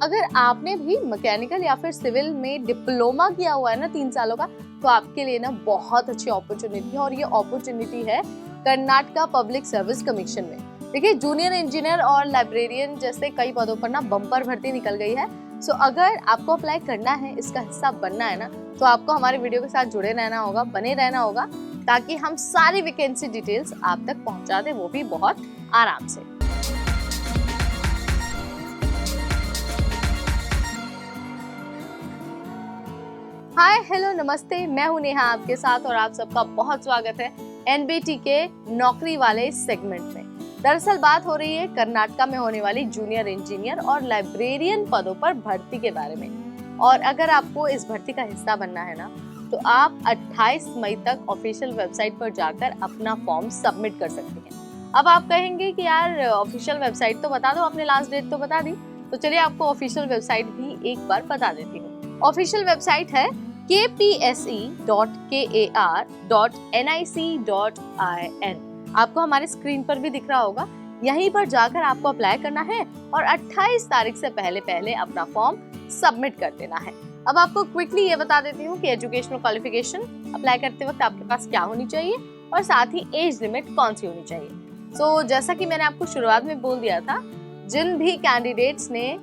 अगर आपने भी मैकेनिकल या फिर सिविल में डिप्लोमा किया हुआ है ना 3 सालों का, तो आपके लिए ना बहुत अच्छी अपॉर्चुनिटी है और ये अपॉर्चुनिटी है कर्नाटका पब्लिक सर्विस कमीशन में। देखिए, जूनियर इंजीनियर और लाइब्रेरियन जैसे कई पदों पर ना बम्पर भर्ती निकल गई है। सो अगर आपको अप्लाई करना है, इसका हिस्सा बनना है ना, तो आपको हमारे वीडियो के साथ जुड़े रहना होगा, बने रहना होगा, ताकि हम सारी वैकेंसी डिटेल्स आप तक पहुंचा दें, वो भी बहुत आराम से। हाय हेलो नमस्ते, मैं हूं नेहा आपके साथ और आप सबका बहुत स्वागत है एनबीटी के नौकरी वाले सेगमेंट में। दरअसल बात हो रही है कर्नाटका में होने वाली जूनियर इंजीनियर और लाइब्रेरियन पदों पर भर्ती के बारे में। और अगर आपको इस भर्ती का हिस्सा बनना है ना, तो आप 28 मई तक ऑफिशियल वेबसाइट पर जाकर अपना फॉर्म सबमिट कर सकते हैं। अब आप कहेंगे कि यार ऑफिशियल वेबसाइट तो बता दो, आपने लास्ट डेट तो बता दी, तो चलिए आपको ऑफिशियल वेबसाइट भी एक बार बता देती हूँ। ऑफिशियल वेबसाइट है kpse.kar.nic.in। आपको हमारे स्क्रीन पर भी दिख रहा होगा। यहीं पर जाकर आपको अप्लाई करना है और 28 तारीख से पहले अपना फॉर्म सबमिट कर देना है। अब आपको क्विकली ये बता देती हूँ कि एजुकेशनल क्वालिफिकेशन अप्लाई करते वक्त आपके पास क्या होनी चाहिए और साथ ही एज लिमिट कौन सी होनी चाहिए। जैसा कि मैंने आपको शुरुआत में बोल दिया था, जिन भी कैंडिडेट्स ने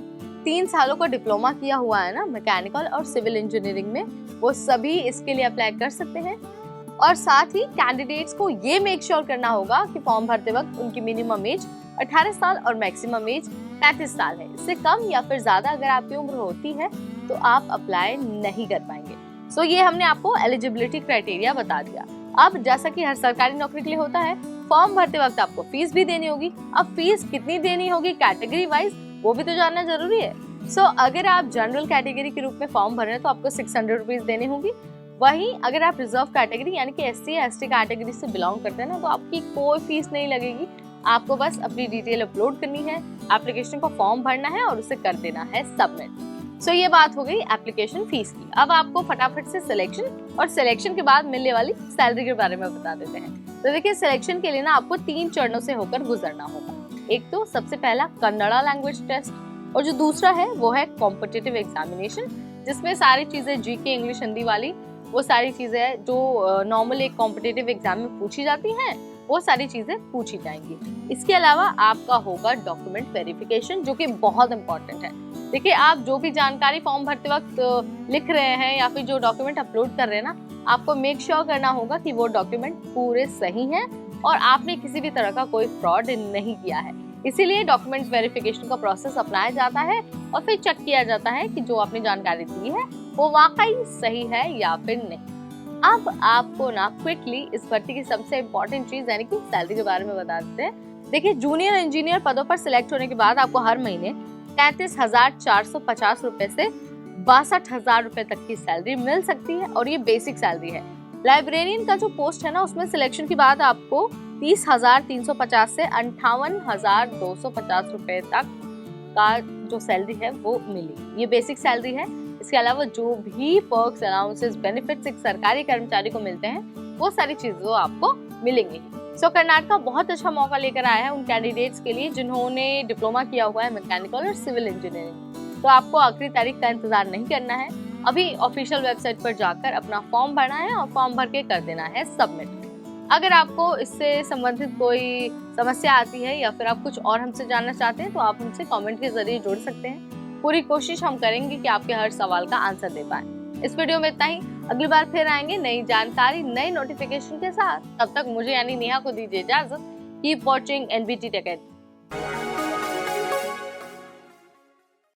3 सालों का डिप्लोमा किया हुआ है ना मैकेनिकल और सिविल इंजीनियरिंग में, वो सभी इसके लिए अप्लाई कर सकते हैं। और साथ ही कैंडिडेट्स को ये मेक श्योर करना होगा कि फॉर्म भरते वक्त उनकी मिनिमम एज 18 साल और मैक्सिमम एज 35 साल है। इससे कम या फिर ज्यादा अगर आपकी उम्र होती है तो आप अप्लाई नहीं कर पाएंगे। ये हमने आपको एलिजिबिलिटी क्राइटेरिया बता दिया। अब जैसा कि हर सरकारी नौकरी के लिए होता है, फॉर्म भरते वक्त आपको फीस भी देनी होगी। अब फीस कितनी देनी होगी कैटेगरी वाइज, वो भी तो जानना जरूरी है। अगर आप जनरल कैटेगरी के रूप में फॉर्म भर रहे हैं तो आपको 600 रुपीज देनी होगी। वहीं अगर आप रिजर्व कैटेगरी यानी कि SC या ST कैटेगरी से बिलोंग करते हैं ना, तो आपकी कोई फीस नहीं लगेगी। आपको बस अपनी डिटेल अपलोड करनी है, एप्लीकेशन को फॉर्म भरना है और उसे कर देना है सबमिट। ये बात हो गई एप्लीकेशन फीस की। अब आपको फटाफट से सिलेक्शन और सिलेक्शन के बाद मिलने वाली सैलरी के बारे में बता देते हैं। तो देखिए, सिलेक्शन के लिए ना आपको 3 चरणों से होकर गुजरना होगा। एक तो सबसे पहला कन्नड़ा लैंग्वेज टेस्ट, और जो दूसरा है वो है कॉम्पिटिटिव एग्जामिनेशन, जिसमें सारी चीजें GK इंग्लिश हिंदी वाली वो सारी चीजें हैं जो नॉर्मल एक कॉम्पिटिटिव एग्जाम में पूछी जाती हैं, वो सारी चीजें पूछी जाएंगी। इसके अलावा आपका होगा डॉक्यूमेंट वेरिफिकेशन, जो कि बहुत इंपॉर्टेंट है। देखिए, आप जो भी जानकारी फॉर्म भरते वक्त लिख रहे हैं या फिर जो डॉक्यूमेंट अपलोड कर रहे हैं ना, आपको मेक श्योर करना होगा कि वो डॉक्यूमेंट पूरे सही हैं और आपने किसी भी तरह का कोई फ्रॉड नहीं किया है। इसीलिए डॉक्यूमेंट वेरिफिकेशन का प्रोसेस अपनाया जाता है और फिर चेक किया जाता है कि जो आपने जानकारी दी है वो वाकई सही है या फिर नहीं। अब आपको ना क्विकली इस भर्ती की सबसे इम्पोर्टेंट चीज यानी कि सैलरी के बारे में बता देते हैं। देखिए, जूनियर इंजीनियर पदों पर सिलेक्ट होने के बाद आपको हर महीने 33,450 रुपए से 62,000 रुपए तक की सैलरी मिल सकती है और ये बेसिक सैलरी है। लाइब्रेरियन का जो पोस्ट है ना, उसमें सिलेक्शन के बाद आपको 30,350 से 58,250 रुपए तक का जो सैलरी है वो मिली। ये बेसिक सैलरी है। इसके अलावा जो भी पर्क्स, अलाउंसेस, बेनिफिट्स एक सरकारी कर्मचारी को मिलते हैं, वो सारी चीजें आपको मिलेंगी। कर्नाटका बहुत अच्छा मौका लेकर आया है उन कैंडिडेट्स के लिए जिन्होंने डिप्लोमा किया हुआ है मैकेनिकल और सिविल इंजीनियरिंग। तो आपको आखिरी तारीख का इंतजार नहीं करना है, अभी ऑफिशियल वेबसाइट पर जाकर अपना फॉर्म भरना है और फॉर्म भर के कर देना है सबमिट। अगर आपको इससे संबंधित कोई समस्या आती है या फिर आप कुछ और हमसे जानना चाहते हैं, तो आप हमसे कमेंट के जरिए जुड़ सकते हैं। पूरी कोशिश हम करेंगे कि आपके हर सवाल का आंसर दे पाएं। इस वीडियो में इतना ही। अगली बार फिर आएंगे नई जानकारी, नई नोटिफिकेशन के साथ। तब तक मुझे यानी नेहा को दीजिए इजाजत। Keep watching NBT take.